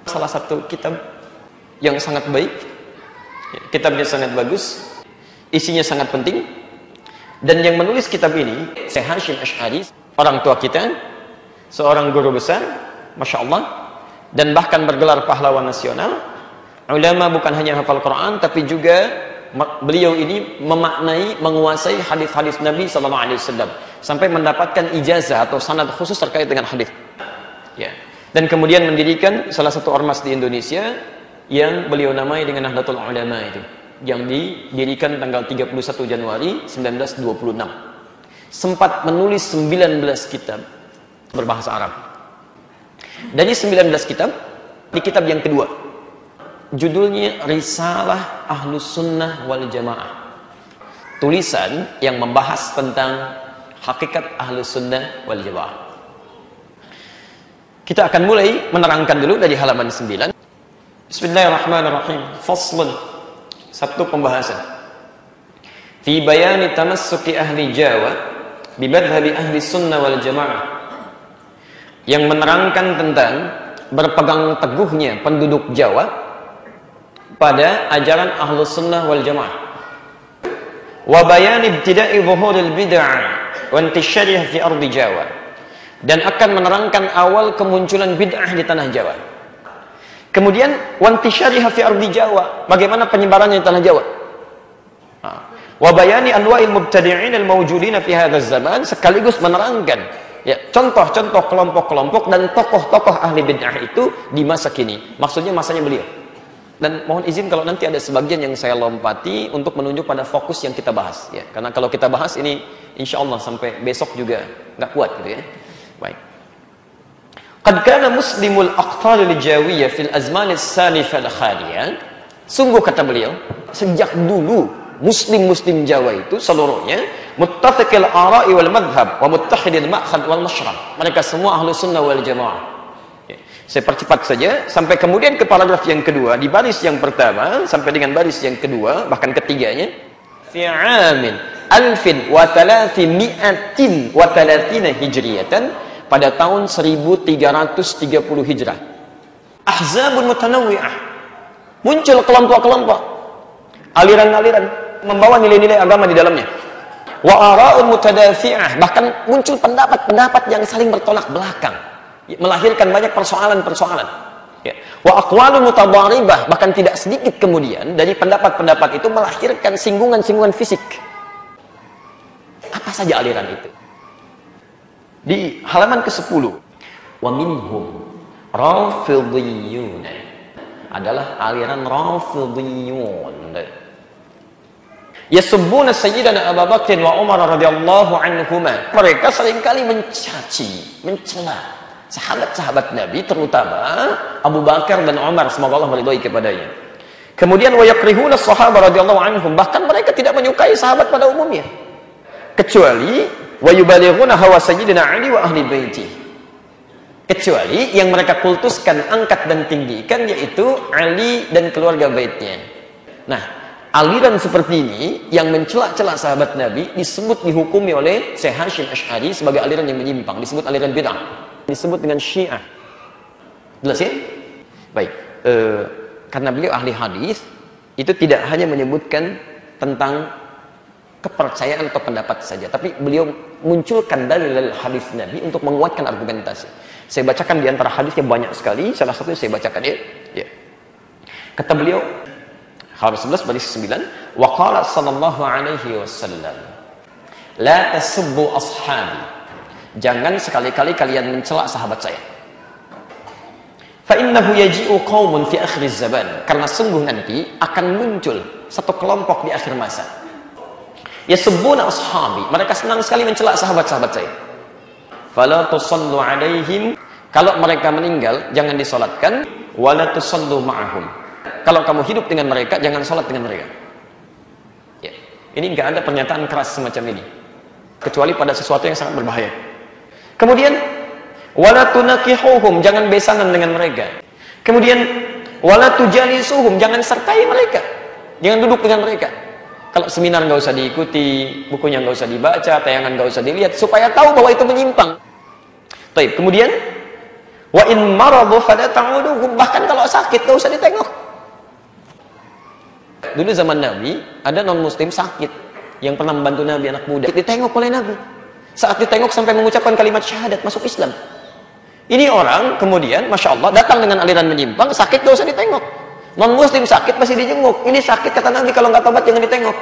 Salah satu kitab yang sangat baik, kitabnya sangat bagus, isinya sangat penting, dan yang menulis kitab ini Syekh Hasyim Asy'ari, orang tua kita, seorang guru besar, Masya Allah, dan bahkan bergelar pahlawan nasional, ulama bukan hanya hafal Quran, tapi juga beliau ini memaknai, menguasai hadis-hadis Nabi SAW sampai mendapatkan ijazah atau sanad khusus terkait dengan hadis. Ya. Dan kemudian mendirikan salah satu ormas di Indonesia yang beliau namai dengan Nahdlatul Ulama itu, yang didirikan tanggal 31 Januari 1926. Sempat menulis 19 kitab berbahasa Arab. Dari 19 kitab, di kitab yang kedua, judulnya Risalah Ahlus Sunnah wal Jamaah. Tulisan yang membahas tentang hakikat Ahlus Sunnah wal Jamaah. Kita akan mulai menerangkan dulu dari halaman 9. Bismillahirrahmanirrahim. Faslun. Satu pembahasan. Fi bayani tamassuki ahli Jawa bi madhhabi ahli sunnah wal jamaah. Yang menerangkan tentang berpegang teguhnya penduduk Jawa pada ajaran ahli sunnah wal jamaah. Wa bayani ibtida'i zuhuril bid'ah wa intisyariha fi ardi Jawa. Dan akan menerangkan awal kemunculan bid'ah di tanah Jawa. Kemudian wantisyariha fi ardi Jawa, bagaimana penyebarannya di tanah Jawa. Wa bayani anwa'il mubtadi'in al-mawjudin fi hadzal zaman, sekaligus menerangkan ya contoh-contoh kelompok-kelompok dan tokoh-tokoh ahli bid'ah itu di masa kini. Maksudnya masanya beliau. Dan mohon izin kalau nanti ada sebagian yang saya lompati untuk menunjuk pada fokus yang kita bahas ya. Karena kalau kita bahas ini insyaallah sampai besok juga nggak kuat gitu ya. Baik. Qad kana muslimul aqtar al-jawiyah fil azman as-salifah al-khaliyah. Sungguh kata beliau, sejak dulu muslim-muslim Jawa itu seluruhnya muttafiqil ara'i wal madhhab wa muttahidil ma'khad wal mashrab. Mereka semua ahlu sunnah wal jamaah. Ya. Saya percepat saja sampai kemudian ke paragraf yang kedua, di baris yang pertama sampai dengan baris yang kedua bahkan ketiganya. Fi 'amin 1330 hijriyatan, pada tahun 1330 Hijrah. Ahzabun mutanawwi'ah. Muncul kelompok-kelompok, aliran-aliran membawa nilai-nilai agama di dalamnya. Wa ara'un mutadafi'ah, bahkan muncul pendapat-pendapat yang saling bertolak belakang, melahirkan banyak persoalan-persoalan. Ya. Wa aqwalun mutadharibah, bahkan tidak sedikit kemudian dari pendapat-pendapat itu melahirkan singgungan-singgungan fisik. Apa saja aliran itu? Di halaman ke-10, wa minhum rafidhiyun, adalah aliran rafidhiyun. Yasubbuna sayyidina Abu Bakr wa Umar radhiyallahu anhuma. Mereka seringkali mencaci, mencela sahabat-sahabat Nabi, terutama Abu Bakar dan Umar, semoga Allah meridhai kepadanya. Kemudian wa yakrihuna sahabat radhiyallahu anhum, bahkan mereka tidak menyukai sahabat pada umumnya, kecuali wa yubalighuna hawa sayyidina Ali wa ahli baiti, kecuali yang mereka kultuskan, angkat dan tinggikan, yaitu Ali dan keluarga baitnya. Nah, aliran seperti ini yang mencela-cela sahabat Nabi disebut, dihukumi oleh Syekh Hasyim Asy'ari sebagai aliran yang menyimpang, disebut aliran bid'ah, disebut dengan Syiah. Jelas ya? Baik, karena beliau ahli hadis, itu tidak hanya menyebutkan tentang kepercayaan atau pendapat saja, tapi beliau munculkan dalil hadis Nabi untuk menguatkan argumentasi. Saya bacakan di antara hadisnya banyak sekali, salah satunya saya bacakan ya. Ya. Kata beliau, halaman 11 baris 9, wa qala sallallahu alaihi wasallam, la tasubbu ashabi, jangan sekali-kali kalian mencela sahabat saya. Fa innahu yaji'u qaumun fi akhir zaman, karena sungguh nanti akan muncul satu kelompok di akhir masa. Yasubbuna ashabi, mereka senang sekali mencela sahabat-sahabat saya. Fala tusallu alaihim, kalau mereka meninggal jangan disolatkan. Wala tusallu ma'ahum, kalau kamu hidup dengan mereka jangan sholat dengan mereka. Ya. Ini nggak ada pernyataan keras semacam ini, kecuali pada sesuatu yang sangat berbahaya. Kemudian wala tunakihuhum, jangan besanan dengan mereka. Kemudian wala tujalisuhum, jangan sertai mereka, jangan duduk dengan mereka. Kalau seminar nggak usah diikuti, bukunya nggak usah dibaca, tayangan nggak usah dilihat, supaya tahu bahwa itu menyimpang. Baik, kemudian Wa in maradu fala ta'uduhum, bahkan kalau sakit enggak usah ditengok. Dulu zaman Nabi ada non muslim sakit yang pernah membantu Nabi, anak muda, ditengok oleh Nabi. Saat ditengok sampai mengucapkan kalimat syahadat, masuk Islam. Ini orang kemudian Masya Allah datang dengan aliran menyimpang, sakit enggak usah ditengok. Non muslim sakit masih dijenguk. Ini sakit kata Nabi, kalau nggak tobat jangan ditengok.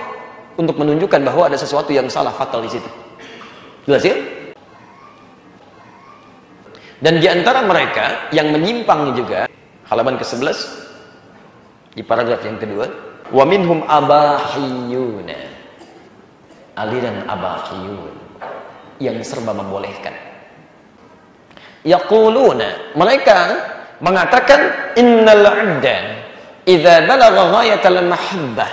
Untuk menunjukkan bahwa ada sesuatu yang salah fatal di situ. Jelas ya? Dan di antara mereka yang menyimpang juga, halaman ke-11 di paragraf yang kedua, wa minhum abahiyuna, aliran abahiyun yang serba membolehkan. Yaquluna, mereka mengatakan innal 'abda idza balagha ghayatal mahabbah,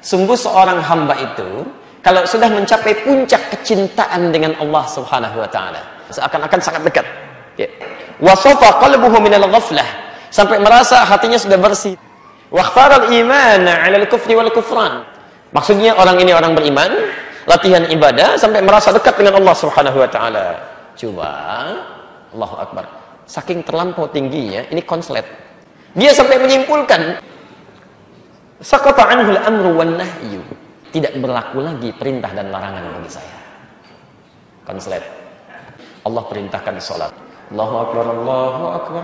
sungguh seorang hamba itu kalau sudah mencapai puncak kecintaan dengan Allah Subhanahu wa taala, seakan-akan sangat dekat. Wasafa qalbuhu minal ghaflah, sampai merasa hatinya sudah bersih. Wa ikhtara al-iman 'ala al-kufri wal kufran. Maksudnya orang ini orang beriman, latihan ibadah sampai merasa dekat dengan Allah Subhanahu wa taala. Coba Allahu Akbar. Saking terlampau tingginya, ini konslet. Dia sampai menyimpulkan saqata 'anhu al-amru wan nahyu. Tidak berlaku lagi perintah dan larangan bagi saya. Konslet. Allah perintahkan salat. Allahu Akbar, Allahu Akbar.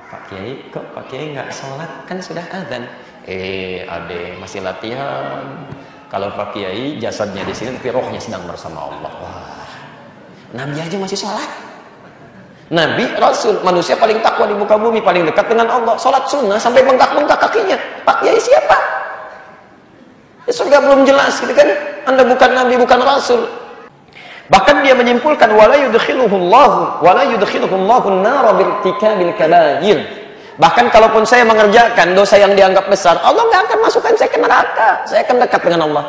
Pak Kiai, kok Pak Kiai nggak sholat? Kan sudah azan. Ade masih latihan. Kalau Pak Kiai jasadnya di sini tapi rohnya sedang bersama Allah. Wah, Nabi aja masih sholat. Nabi, Rasul, manusia paling takwa di muka bumi, paling dekat dengan Allah. Sholat sunnah sampai bengkak-bengkak kakinya. Pak Kiai siapa? Ya, surga belum jelas, gitu kan? Anda bukan Nabi, bukan Rasul. Bahkan dia menyimpulkan wala yudkhiluhullahu an-nara birtikabil kabair. Bahkan kalaupun saya mengerjakan dosa yang dianggap besar, Allah nggak akan masukkan saya ke neraka. Saya akan dekat dengan Allah.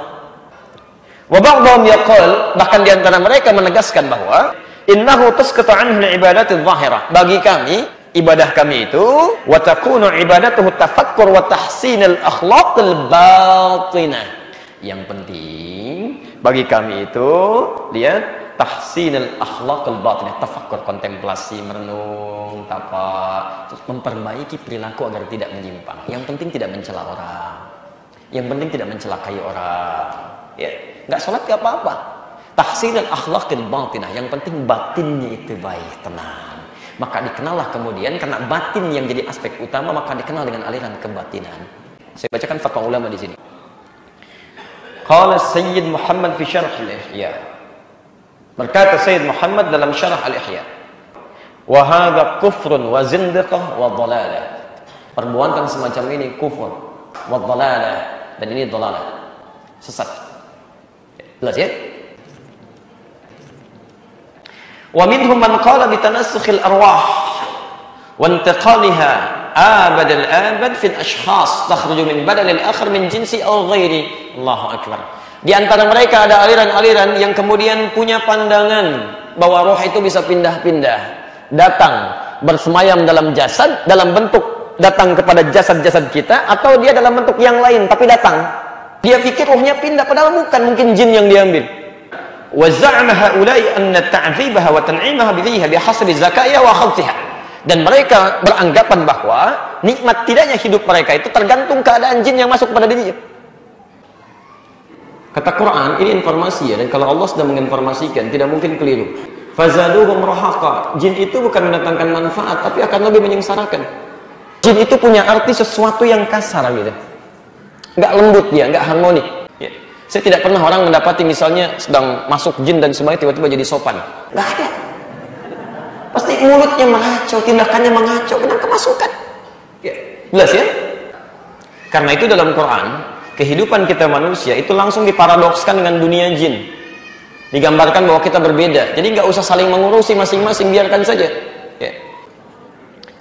Wa ba'dhum yaqul, bahkan di antara mereka menegaskan bahwa innahu tasqatu anhu al-ibadatu adh-dhahirah. Bagi kami, ibadah kami itu wa takunu ibadatuhu tafakkur wa tahsinul akhlaqil batinah. Yang penting bagi kami itu lihat tahsinul akhlaqil batinah, tafakkur, kontemplasi, merenung, terus memperbaiki perilaku agar tidak menyimpang. Yang penting tidak mencela orang, yang penting tidak mencelakai orang, ya nggak sholat nggak apa-apa. Tahsinul akhlaqil batinah, yang penting batinnya itu baik, tenang. Maka dikenallah kemudian, karena batin yang jadi aspek utama, maka dikenal dengan aliran kebatinan. Saya bacakan fatwa ulama di sini. Qala Sayyid Muhammad fi syarh al-Ihya. Berkata Sayyid Muhammad dalam syarah al-Ihya, wa hadha kufrun wa zindiqah wa dhalalah. Perbuatan semacam ini kufur wa dhalalah, dan ini dhalalah, sesat. Jelas ya? Wa minhum man qala bi tanassukhil arwah wa intiqaliha abad al-abad fi al-ashkhas takhruju min badal al-akhar min jinsi aw ghairi. Allahu Akbar. Di antara mereka ada aliran-aliran yang kemudian punya pandangan bahwa roh itu bisa pindah-pindah, datang bersemayam dalam jasad, dalam bentuk datang kepada jasad-jasad kita, atau dia dalam bentuk yang lain tapi datang. Dia pikir rohnya pindah, padahal bukan, mungkin jin yang diambil. Wa za'ama haula'i anna ta'dhibaha wa tan'imaha biha bihasabi zakaiha wa khawtiha. Dan mereka beranggapan bahwa nikmat tidaknya hidup mereka itu tergantung keadaan jin yang masuk pada dirinya. Kata Quran, ini informasi ya, dan kalau Allah sudah menginformasikan tidak mungkin keliru. Fazaduhum rahaqa. Jin itu bukan mendatangkan manfaat, tapi akan lebih menyengsarakan. Jin itu punya arti sesuatu yang kasar gitu, nggak lembut dia, nggak harmonik ya. Saya tidak pernah orang mendapati misalnya sedang masuk jin dan semuanya tiba-tiba jadi sopan, nggak ada. Pasti mulutnya mengacau, tindakannya mengacau, kena kemasukan ya. Jelas ya? Karena itu dalam Quran, kehidupan kita manusia itu langsung diparadokskan dengan dunia jin. Digambarkan bahwa kita berbeda. Jadi nggak usah saling mengurusi masing-masing, biarkan saja. Ya.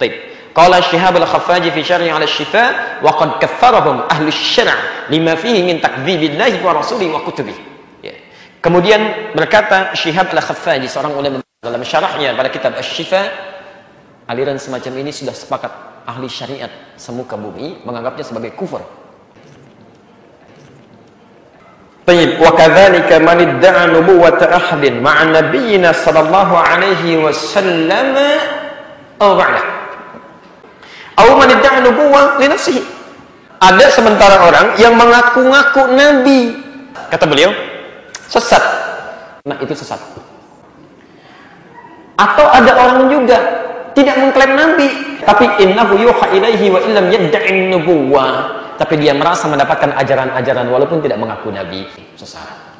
Baik. Qala Syihab al-Khaffaji fi syarhi 'ala asy-Syifa wa qad kaffarahum ahli asy-syar' lima fihi min takdzibillahi wa rasulihi wa kutubihi. Ya. Kemudian berkata Syihab al-Khaffaji, seorang ulama, dalam syarahnya pada kitab Asy-Syifa, aliran semacam ini sudah sepakat ahli syariat semuka bumi menganggapnya sebagai kufur. Baik, wa kadzalika man idda'a nubuwwata ahadin ma'a nabiyyina sallallahu alaihi wasallam aw ba'dah. Aw man idda'a nubuwwah li nafsihi. Ada sementara orang yang mengaku-ngaku nabi. Kata beliau, sesat. Nah, itu sesat. Atau ada orang juga tidak mengklaim nabi, tapi innahu yuha ilaihi wa illam yadda'i nubuwwah. Tapi dia merasa mendapatkan ajaran-ajaran walaupun tidak mengaku nabi. Sesat.